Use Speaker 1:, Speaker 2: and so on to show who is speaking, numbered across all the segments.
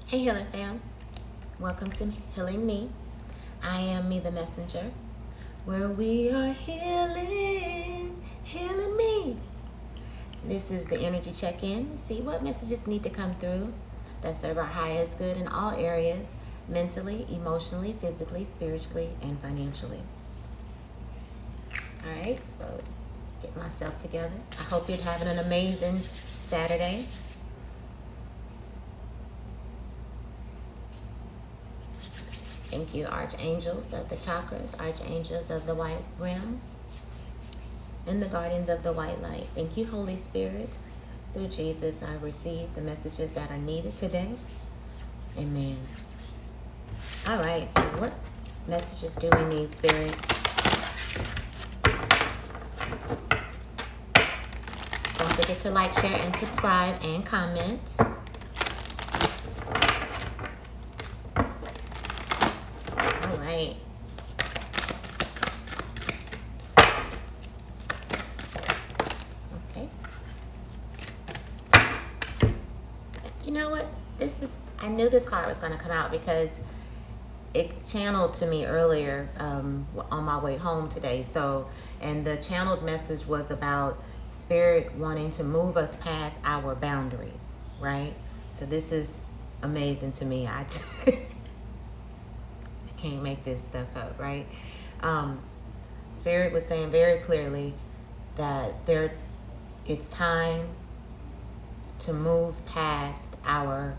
Speaker 1: Hey Healing Fam, welcome to Healing Me. I am Me the Messenger, where we are healing me. This is the energy check-in to see what messages need to come through that serve our highest good in all areas, mentally, emotionally, physically, spiritually, and financially. All right, so get myself together. I hope you're having an amazing Saturday. Thank you, archangels of the chakras, archangels of the white rim, and the guardians of the white light. Thank you, Holy Spirit. Through Jesus, I receive the messages that are needed today. Amen. All right, so what messages do we need, Spirit? Don't forget to like, share, and subscribe, and comment. All right. Okay. You know what? I knew this card was going to come out because it channeled to me earlier on my way home today. And the channeled message was about Spirit wanting to move us past our boundaries, right? So this is amazing to me. I can't make this stuff up, right? Spirit was saying very clearly that it's time to move past our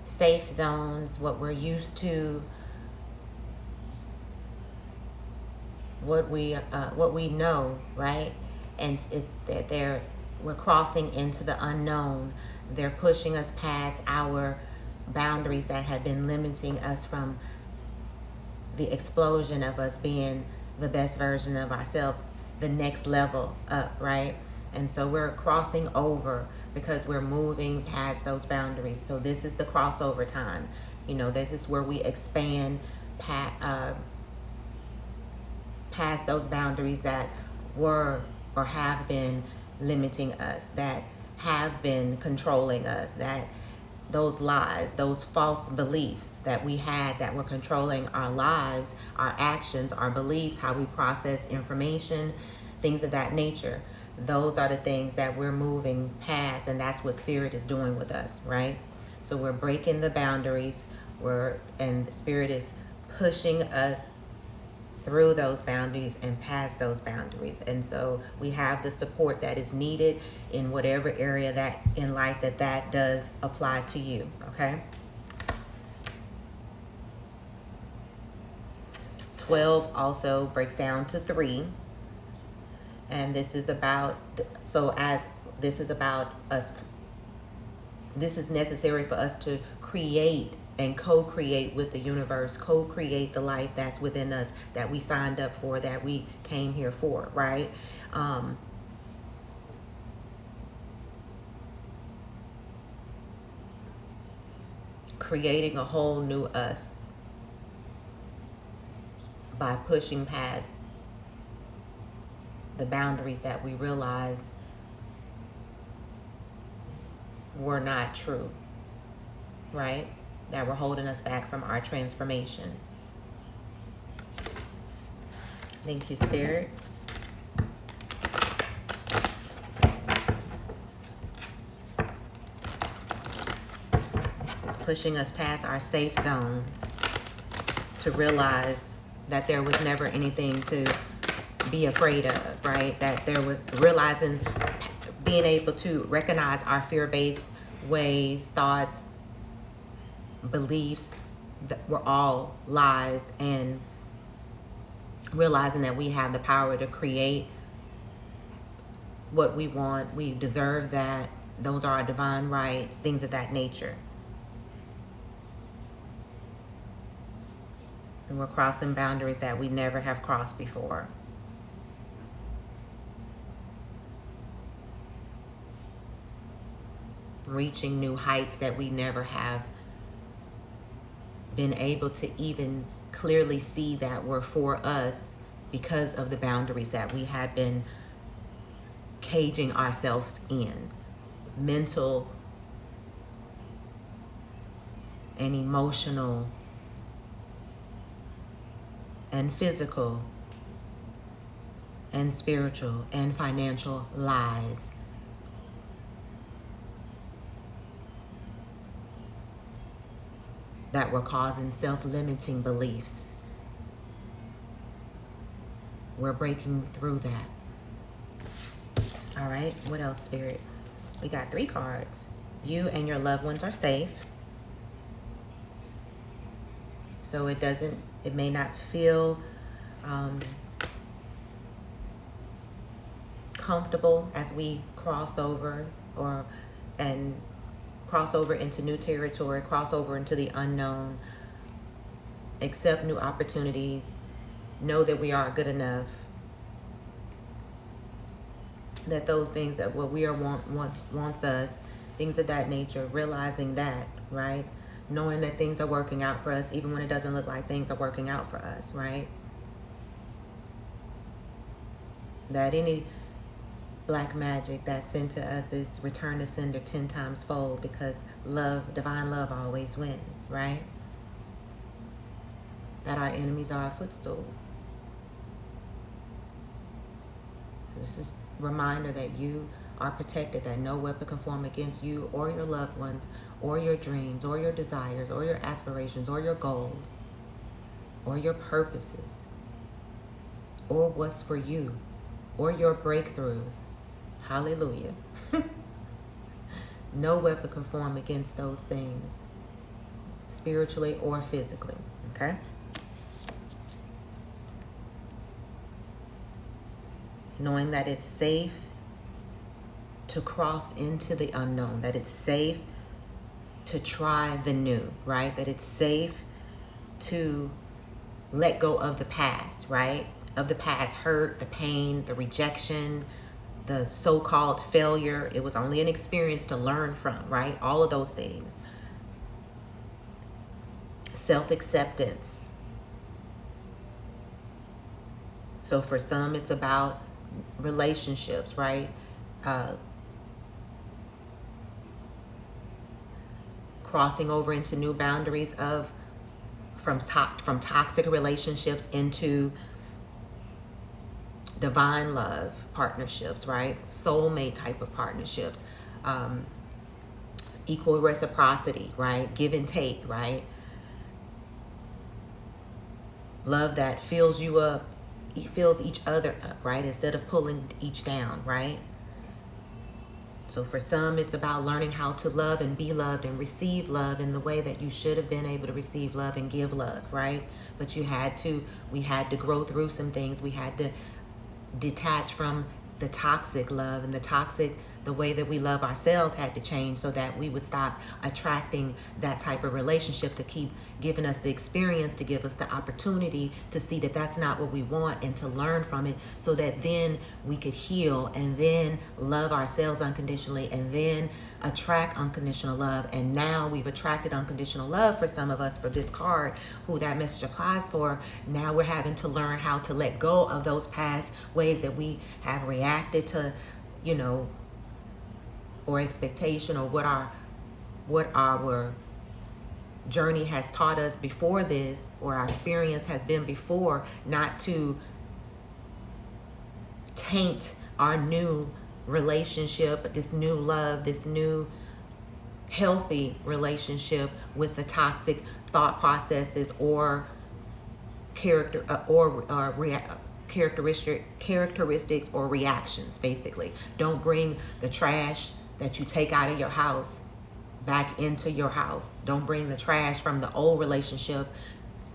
Speaker 1: safe zones, what we're used to, what we know, right? And it's that we're crossing into the unknown. They're pushing us past our boundaries that have been limiting us from the explosion of us being the best version of ourselves, the next level up, right? And so we're crossing over because we're moving past those boundaries. So this is the crossover time. You know, this is where we expand past those boundaries that were or have been limiting us, that have been controlling us, that those lies, those false beliefs that we had that were controlling our lives, our actions, our beliefs, how we process information, things of that nature. Those are the things that we're moving past, and that's what Spirit is doing with us, right? So we're breaking the boundaries, and Spirit is pushing us through those boundaries and past those boundaries. And so we have the support that is needed in whatever area that in life that does apply to you, okay? 12 also breaks down to 3. And this is about us, this is necessary for us to create and co-create with the universe, co-create the life that's within us, that we signed up for, that we came here for, right? Creating a whole new us by pushing past the boundaries that we realize were not true, right? That were holding us back from our transformations. Thank you, Spirit. Pushing us past our safe zones to realize that there was never anything to be afraid of, right? That there was realizing, being able to recognize our fear-based ways, thoughts, beliefs that were all lies, and realizing that we have the power to create what we want. We deserve that. Those are our divine rights, things of that nature. And we're crossing boundaries that we never have crossed before. Reaching new heights that we never have been able to even clearly see that were for us because of the boundaries that we have been caging ourselves in. Mental and emotional and physical and spiritual and financial lies. That were causing self-limiting beliefs. We're breaking through that. All right, what else, Spirit? We got 3 cards. You and your loved ones are safe. So it may not feel comfortable as we cross over into new territory, cross over into the unknown, accept new opportunities, know that we are good enough, that those things that what we are wants us, things of that nature, realizing that, right? Knowing that things are working out for us even when it doesn't look like things are working out for us, right? That any black magic that's sent to us is return to sender 10 times fold, because love, divine love always wins, right? That our enemies are our footstool. So this is a reminder that you are protected, that no weapon can form against you or your loved ones or your dreams or your desires or your aspirations or your goals or your purposes or what's for you or your breakthroughs. Hallelujah. No weapon can form against those things, spiritually or physically, okay? Knowing that it's safe to cross into the unknown, that it's safe to try the new, right? That it's safe to let go of the past, right? Of the past hurt, the pain, the rejection, the so-called failure. It was only an experience to learn from, right? All of those things. Self-acceptance. So for some, it's about relationships, right? Crossing over into new boundaries from toxic relationships into divine love partnerships, right? Soulmate type of partnerships, equal reciprocity, right? Give and take, right? Love that fills you up, fills each other up, right? Instead of pulling each down, right? So for some, it's about learning how to love and be loved and receive love in the way that you should have been able to receive love and give love, right? But we had to grow through some things. We had to detach from the toxic love, and the way that we love ourselves had to change so that we would stop attracting that type of relationship to keep giving us the experience, to give us the opportunity to see that that's not what we want and to learn from it, so that then we could heal and then love ourselves unconditionally and then attract unconditional love. And now we've attracted unconditional love for some of us, for this card, who that message applies for. Now we're having to learn how to let go of those past ways that we have reacted to, or expectation, or what our journey has taught us before this, or our experience has been before, not to taint our new relationship, this new love, this new healthy relationship with the toxic thought processes or characteristics or reactions. Basically, don't bring the trash that you take out of your house back into your house. Don't bring the trash from the old relationship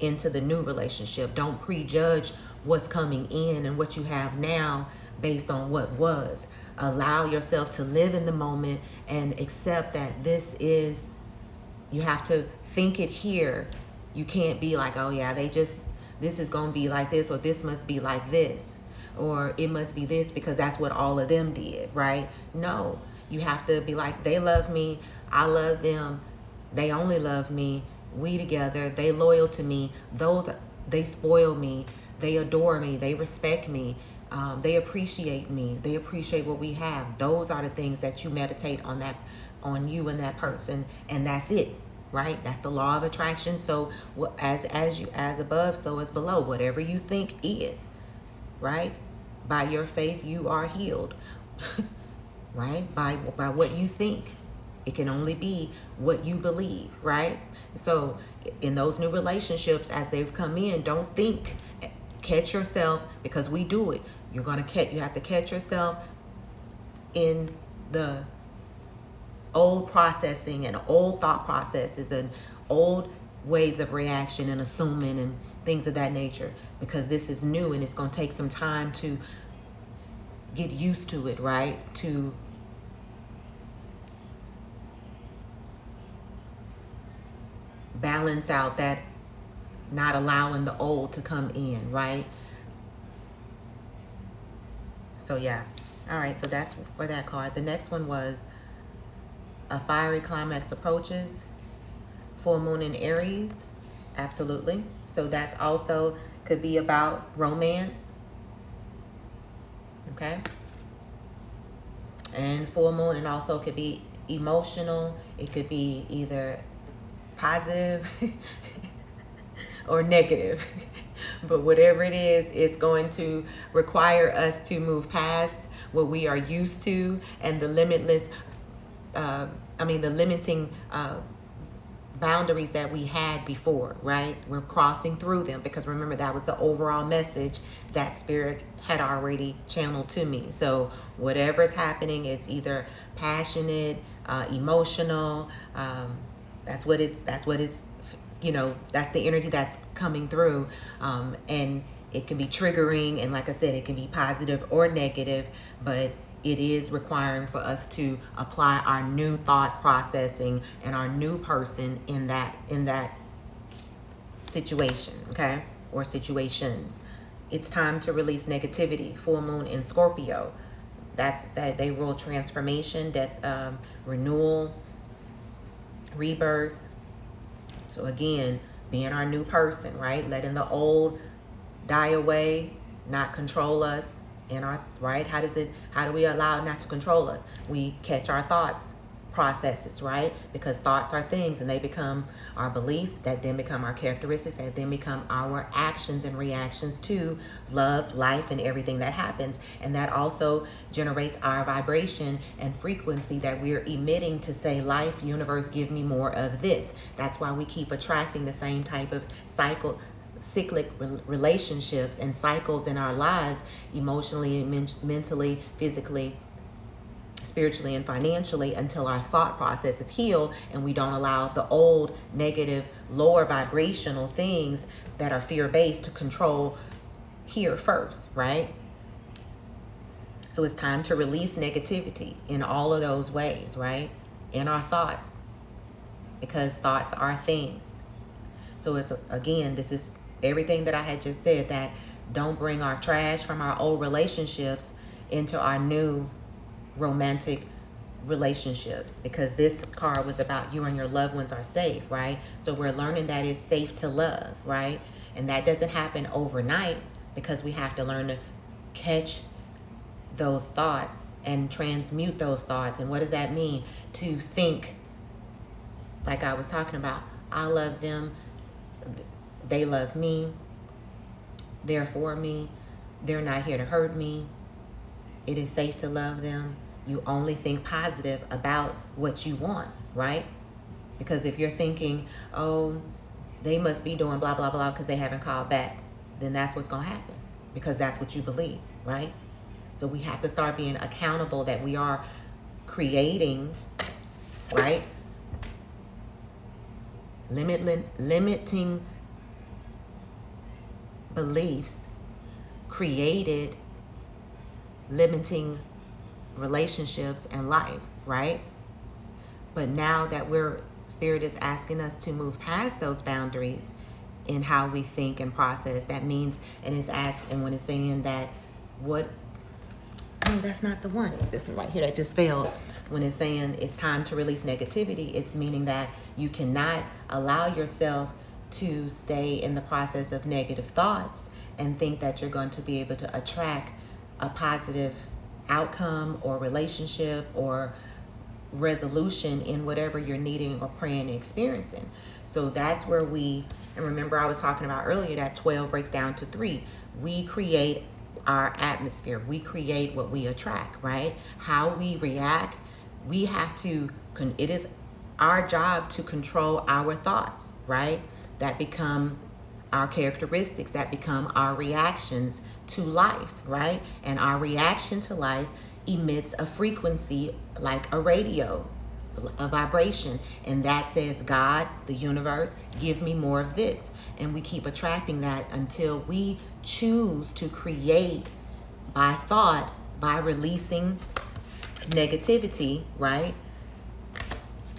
Speaker 1: into the new relationship. Don't prejudge what's coming in and what you have now based on what was. Allow yourself to live in the moment and accept that you have to think it here. You can't be like, oh yeah, this is going to be like this, or this must be like this, or it must be this because that's what all of them did, right? No, you have to be like, they love me, I love them, they only love me, we together, they loyal to me, they spoil me, they adore me, they respect me, they appreciate me, they appreciate what we have. Those are the things that you meditate on you and that person, and that's it, right? That's the law of attraction. So as above, so as below. Whatever you think is, right? By your faith, you are healed, right? By what you think. It can only be what you believe, right? So in those new relationships, as they've come in, don't think, catch yourself, because we do it. You have to catch yourself in the old processing and old thought processes and old ways of reaction and assuming and things of that nature, because this is new and it's going to take some time to get used to it, right? To balance out that not allowing the old to come in, right? So yeah. All right, so that's for that card. The next one was a fiery climax approaches, full moon in Aries. Absolutely. So that's also could be about romance. Okay. And full moon, and also could be emotional. It could be either positive or negative. But whatever it is, it's going to require us to move past what we are used to and the limitless, the limiting boundaries that we had before, right? We're crossing through them, because remember, that was the overall message that Spirit had already channeled to me. So whatever's happening, it's either passionate, emotional. That's what it's, that's the energy that's coming through. And it can be triggering. And like I said, it can be positive or negative, but it is requiring for us to apply our new thought processing and our new person in that situation, okay? Or situations. It's time to release negativity. Full moon in Scorpio. That they rule transformation, death, renewal, rebirth. So again, being our new person, right? Letting the old die away, not control us. Right? How do we allow it not to control us? We catch our thoughts processes, right? Because thoughts are things, and they become our beliefs, that then become our characteristics, that then become our actions and reactions to love, life, and everything that happens. And that also generates our vibration and frequency that we're emitting to say, life, universe, give me more of this. That's why we keep attracting the same type of cyclic relationships and cycles in our lives, emotionally, mentally, physically, spiritually, and financially, until our thought process is healed and we don't allow the old negative, lower vibrational things that are fear-based to control here first, right? So it's time to release negativity in all of those ways, right? In our thoughts, because thoughts are things. So it's, again, this is everything that I had just said, that don't bring our trash from our old relationships into our new romantic relationships, because this card was about you and your loved ones are safe, right? So we're learning that it's safe to love, right? And that doesn't happen overnight, because we have to learn to catch those thoughts and transmute those thoughts. And what does that mean? To think, like I was talking about, I love them, they love me, they're for me, they're not here to hurt me, it is safe to love them. You only think positive about what you want, right? Because if you're thinking, oh, they must be doing blah, blah, blah because they haven't called back, then that's what's going to happen, because that's what you believe, right? So we have to start being accountable that we are creating, right? Limiting beliefs created limiting relationships and life, right? But now that Spirit is asking us to move past those boundaries in how we think and process, that means, and when it's saying that that's not the one, this one right here that just failed. When it's saying it's time to release negativity, it's meaning that you cannot allow yourself to stay in the process of negative thoughts and think that you're going to be able to attract a positive outcome or relationship or resolution in whatever you're needing or praying and experiencing. So that's where and remember I was talking about earlier that 12 breaks down to 3. We create our atmosphere. We create what we attract, right? How we react, we have to, it is our job to control our thoughts, right? That become our characteristics, that become our reactions to life, right? And our reaction to life emits a frequency like a radio, a vibration, and that says, God, the universe, give me more of this. And we keep attracting that until we choose to create by thought, by releasing negativity, right?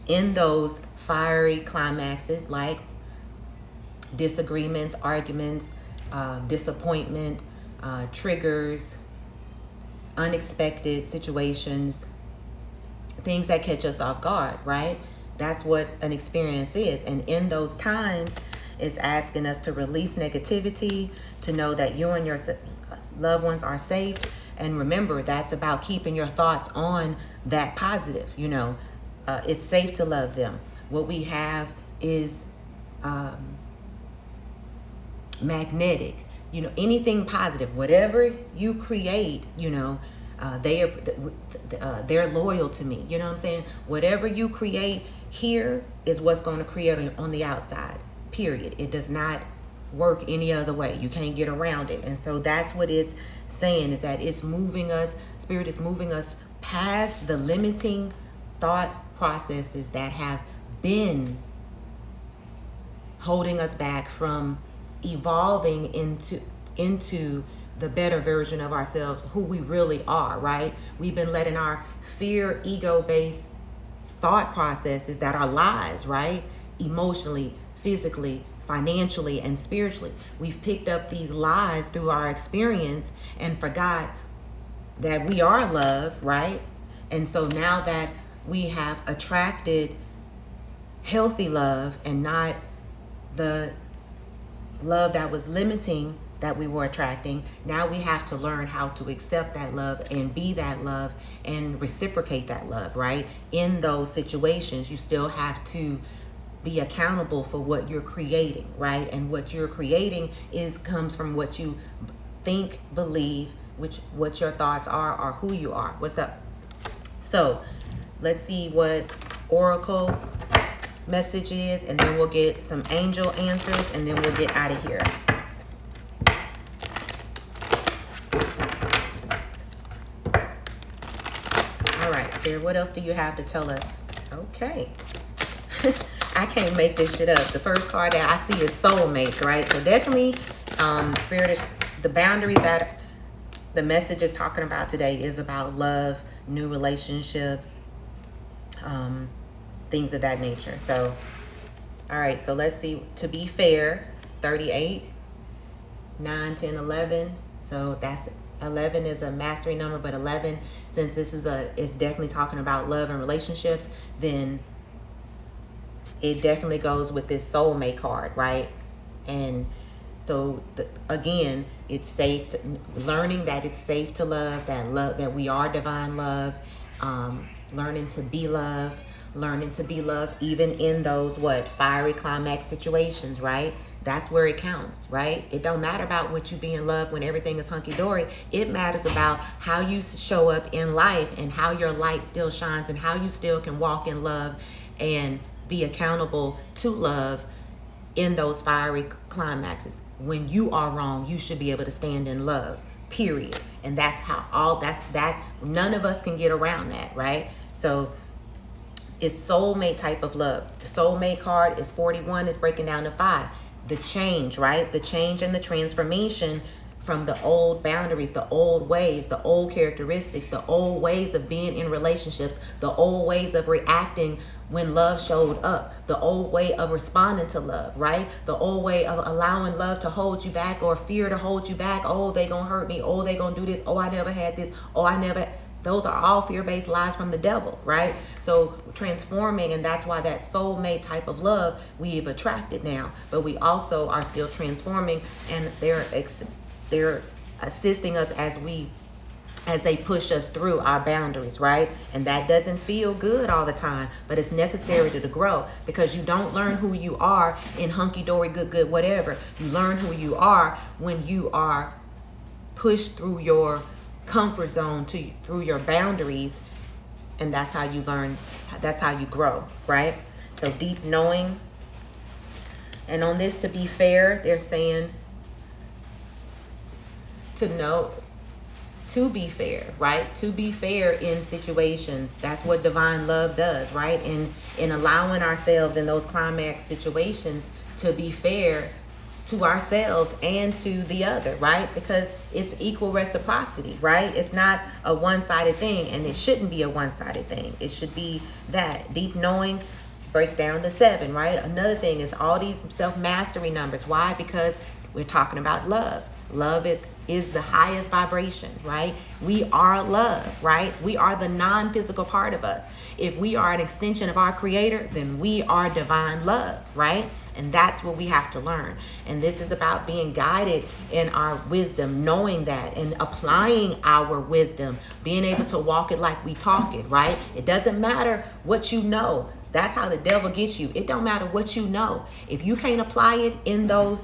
Speaker 1: In those fiery climaxes like disagreements, arguments, disappointment, triggers, unexpected situations, things that catch us off guard, right? That's what an experience is. And in those times, it's asking us to release negativity, to know that you and your loved ones are safe. And remember, that's about keeping your thoughts on that positive. It's safe to love them. What we have is magnetic. Anything positive, whatever you create, they're loyal to me. You know what I'm saying? Whatever you create here is what's going to create on the outside, period. It does not work any other way. You can't get around it. And so that's what it's saying, is that it's moving us, Spirit is moving us past the limiting thought processes that have been holding us back from evolving into the better version of ourselves, who we really are, right? We've been letting our fear, ego-based thought processes that are lies, right? Emotionally, physically, financially, and spiritually. We've picked up these lies through our experience and forgot that we are love, right? And so now that we have attracted healthy love and not the love that was limiting that we were attracting, now we have to learn how to accept that love and be that love and reciprocate that love, right? In those situations, you still have to be accountable for what you're creating, right? And what you're creating comes from what you think, believe, what your thoughts are, or who you are. What's up? So let's see what Oracle message is, and then we'll get some angel answers, and then we'll get out of here. All right, Spirit, what else do you have to tell us? Okay. I can't make this shit up. The first card that I see is soulmates, right? So definitely, Spirit, is the boundaries that the message is talking about today is about love, new relationships, things of that nature. So, all right, so let's see. To be fair, 38, 9, 10, 11. So that's 11 is a mastery number, but 11, since this is it's definitely talking about love and relationships, then it definitely goes with this soulmate card, right? And so again, it's safe to, learning that it's safe to love, that we are divine love, learning to be love, even in those fiery climax situations, right? That's where it counts, right? It don't matter about what you be in love when everything is hunky-dory. It matters about how you show up in life and how your light still shines and how you still can walk in love and be accountable to love in those fiery climaxes. When you are wrong, you should be able to stand in love, period. And that's how none of us can get around that, right? So it's soulmate type of love. The soulmate card is 41, is breaking down to 5. The change, right? The change and the transformation from the old boundaries, the old ways, the old characteristics, the old ways of being in relationships, the old ways of reacting when love showed up, the old way of responding to love, right? The old way of allowing love to hold you back or fear to hold you back. Oh, they gonna hurt me. Oh, they gonna do this. Oh, I never had this. Oh, those are all fear-based lies from the devil, right? So transforming, and that's why that soulmate type of love we've attracted now, but we also are still transforming, and they're assisting us as we as they push us through our boundaries, right? And that doesn't feel good all the time, but it's necessary to grow, because you don't learn who you are in hunky-dory, good, whatever. You learn who you are when you are pushed through your comfort zone, through your boundaries, and that's how you learn, that's how you grow, right? So deep knowing. And on this, to be fair, they're saying to be fair, right? To be fair in situations. That's what divine love does, right? In allowing ourselves in those climax situations to be fair to ourselves and to the other, right? Because it's equal reciprocity, right? It's not a one-sided thing, and it shouldn't be a one-sided thing. It should be that. Deep knowing breaks down to 7, right? Another thing is all these self-mastery numbers. Why? Because we're talking about love. Love is the highest vibration, right? We are love, right? We are the non-physical part of us. If we are an extension of our creator, then we are divine love, right? And that's what we have to learn. And this is about being guided in our wisdom, knowing that and applying our wisdom, being able to walk it like we talk it, right? It doesn't matter what you know. That's how the devil gets you. It don't matter what you know. If you can't apply it in those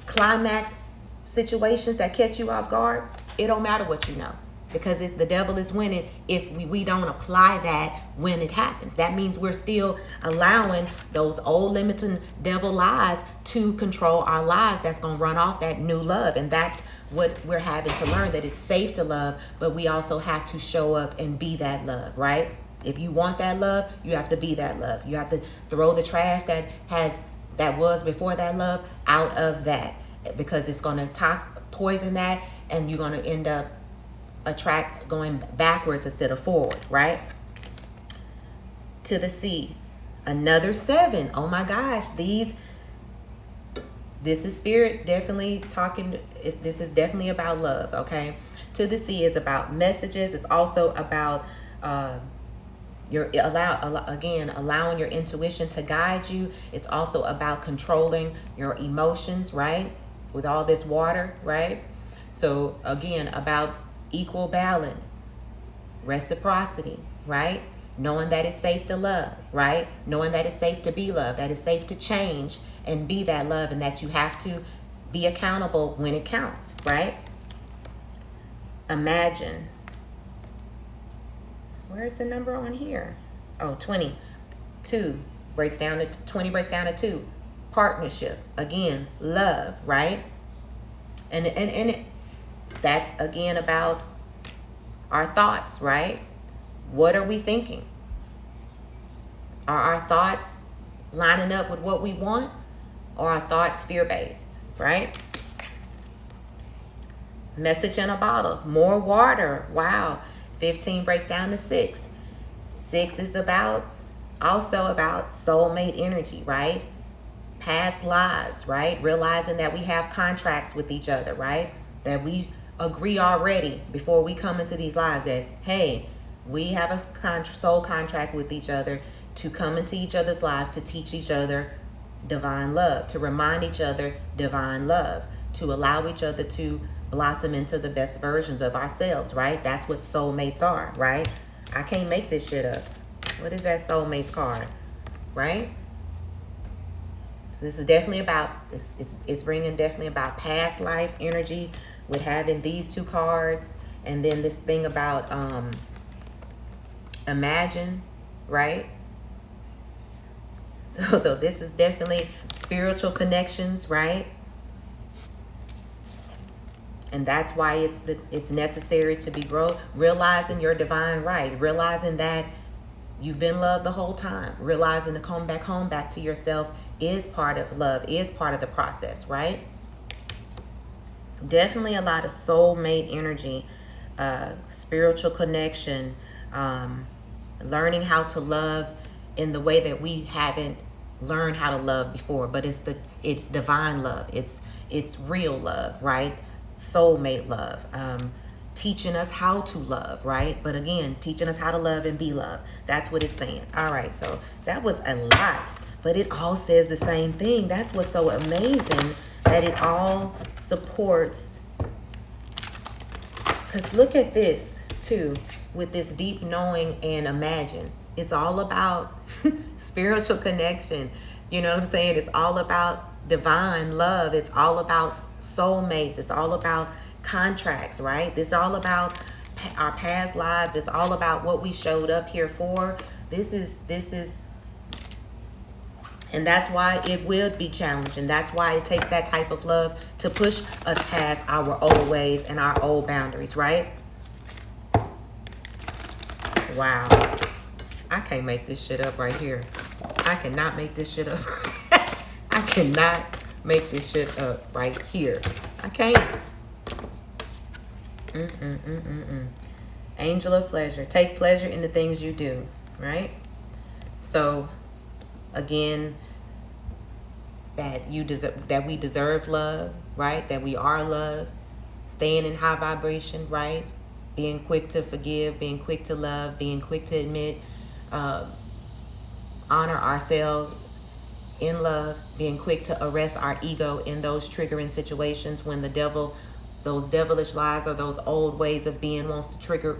Speaker 1: climax situations that catch you off guard, it don't matter what you know, because the devil is winning if we don't apply that when it happens. That means we're still allowing those old limiting devil lies to control our lives. That's going to run off that new love. And that's what we're having to learn, that it's safe to love, but we also have to show up and be that love, right? If you want that love, you have to be that love. You have to throw the trash that was before that love out of that, because it's going to poison that, and you're going to end up going backwards instead of forward, right? To the sea, another 7. Oh my gosh, this is spirit definitely talking. This is definitely about love, okay? To the sea is about messages. It's also about allowing your intuition to guide you. It's also about controlling your emotions, right? With all this water, right? So again, about equal balance, reciprocity, right? Knowing that it's safe to love, right? Knowing that it's safe to be loved, that it's safe to change and be that love, and that you have to be accountable when it counts, right? Imagine. Where's the number on here? Oh, 22 breaks down to 20 breaks down to 2. Partnership, again, love, right? And that's again about our thoughts, right? What are we thinking? Are our thoughts lining up with what we want, or are our thoughts fear-based, right? Message in a bottle, more water. Wow. 15 breaks down to 6. 6 is also about soulmate energy, right? Past lives, right? Realizing that we have contracts with each other, right? That we agree already before we come into these lives that, hey, we have a soul contract with each other to come into each other's lives, to teach each other divine love, to remind each other divine love, to allow each other to blossom into the best versions of ourselves, right? That's what soulmates are, right? I can't make this shit up. What is that soulmates card, right? So this is definitely about, it's bringing definitely about past life energy with having these 2 cards. And then this thing about imagine, right? So this is definitely spiritual connections, right? And that's why it's necessary to be realizing your divine right, realizing that you've been loved the whole time, realizing to come back home, back to yourself is part of love, is part of the process, right? Definitely a lot of soulmate energy, spiritual connection, learning how to love in the way that we haven't learned how to love before, but it's divine love, it's real love, right? Soulmate love, teaching us how to love, right? But again, teaching us how to love and be loved. That's what it's saying. All right, so that was a lot, but it all says the same thing. That's what's so amazing, that it all supports Because look at this too, with this deep knowing and imagine. It's all about spiritual connection. You know what I'm saying? It's all about divine love. It's all about soulmates. It's all about contracts, right? It's all about our past lives. It's all about what we showed up here for. This is, and that's why it will be challenging. That's why it takes that type of love to push us past our old ways and our old boundaries, right? Wow. I can't make this shit up right here. I cannot make this shit up. I cannot make this shit up right here. I can't. Angel of pleasure. Take pleasure in the things you do, right? So, again, that we deserve love, right? That we are loved. Staying in high vibration, right? Being quick to forgive, being quick to love, being quick to admit, honor ourselves in love, being quick to arrest our ego in those triggering situations when the devil, those devilish lies or those old ways of being wants to trigger,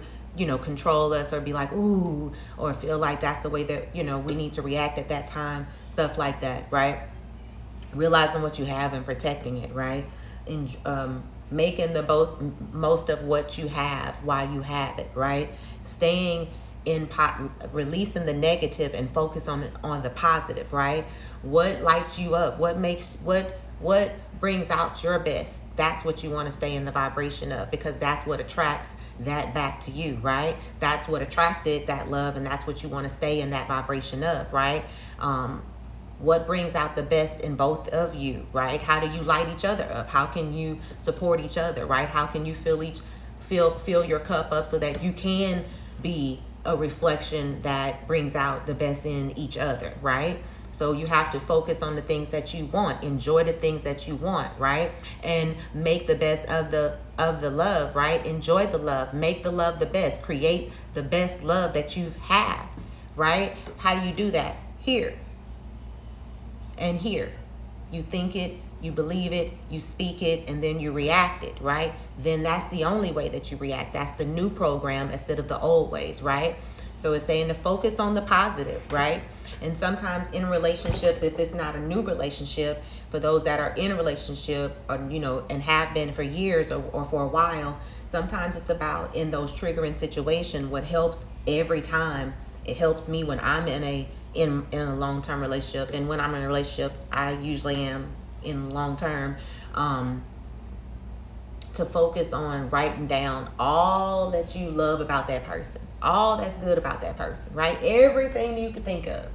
Speaker 1: control us or be like, ooh, or feel like that's the way that, we need to react at that time, stuff like that, right? Realizing what you have and protecting it, right? And making the most of what you have while you have it, right? Staying in releasing the negative and focus on the positive, right? What lights you up? What brings out your best? That's what you want to stay in the vibration of, because that's what attracts that back to you, right? That's what attracted that love, and that's what you want to stay in that vibration of, right? What brings out the best in both of you, right? How do you light each other up? How can you support each other, right? How can you fill your cup up so that you can be a reflection that brings out the best in each other, right? So you have to focus on the things that you want, enjoy the things that you want, right? And make the best of the love, right? Enjoy the love, make the love the best, create the best love that you have, right? How do you do that? Here and here. You think it, you believe it, you speak it, and then you react it, right? Then that's the only way that you react. That's the new program instead of the old ways, right? So it's saying to focus on the positive, right? And sometimes in relationships, if it's not a new relationship, for those that are in a relationship or, and have been for years or for a while, sometimes it's about in those triggering situations, what helps every time. It helps me when I'm in a long-term relationship, and when I'm in a relationship, I usually am in long-term, to focus on writing down all that you love about that person, all that's good about that person, right? Everything you can think of.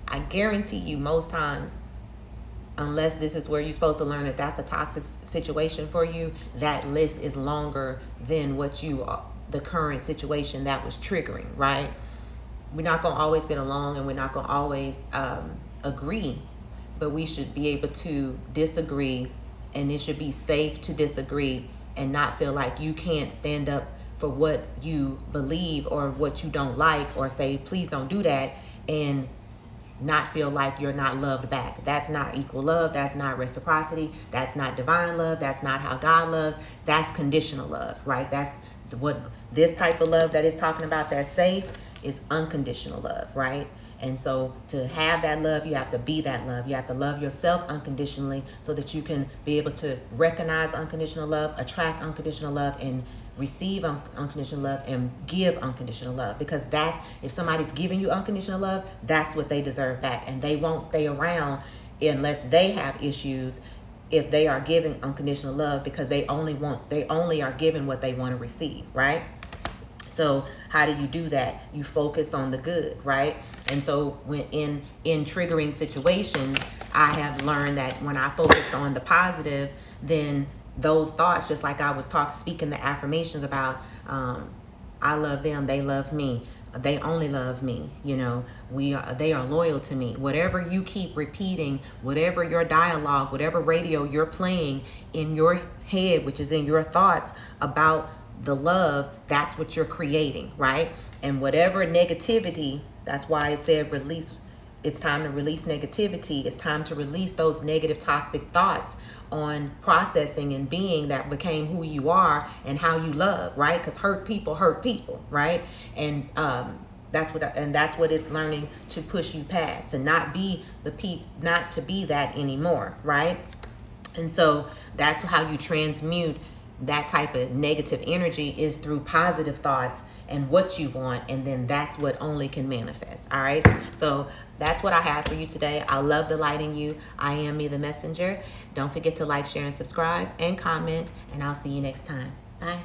Speaker 1: I guarantee you most times, unless this is where you're supposed to learn that that's a toxic situation for you, that list is longer than the current situation that was triggering, right? We're not going to always get along, and we're not going to always agree, but we should be able to disagree, and it should be safe to disagree and not feel like you can't stand up for what you believe or what you don't like, or say, please don't do that, and not feel like you're not loved back. That's not equal love. That's not reciprocity. That's not divine love. That's not how God loves. That's conditional love, right? That's what this type of love that is talking about, that's safe, is unconditional love, right? And so to have that love, you have to be that love. You have to love yourself unconditionally so that you can be able to recognize unconditional love, attract unconditional love, and receive unconditional love, and give unconditional love. Because that's, if somebody's giving you unconditional love, that's what they deserve back. And they won't stay around unless they have issues if they are giving unconditional love, because they only are giving what they want to receive, right? So how do you do that? You focus on the good, right? And so when in triggering situations, I have learned that when I focused on the positive, then those thoughts, just like I was speaking the affirmations about, I love them, they love me, they only love me, they are loyal to me. Whatever you keep repeating, whatever your dialogue, whatever radio you're playing in your head, which is in your thoughts about the love, that's what you're creating, right? And whatever negativity, that's why it said release it's time to release negativity. It's time to release those negative, toxic thoughts on processing and being that became who you are and how you love, right? Because hurt people, right? And that's what it's learning to push you past, to not be not to be that anymore, right? And so that's how you transmute that type of negative energy, is through positive thoughts and what you want, and then that's what only can manifest. All right, so that's what I have for you today. I love delighting you. I am Me the Messenger. Don't forget to like, share, and subscribe and comment, and I'll see you next time. Bye.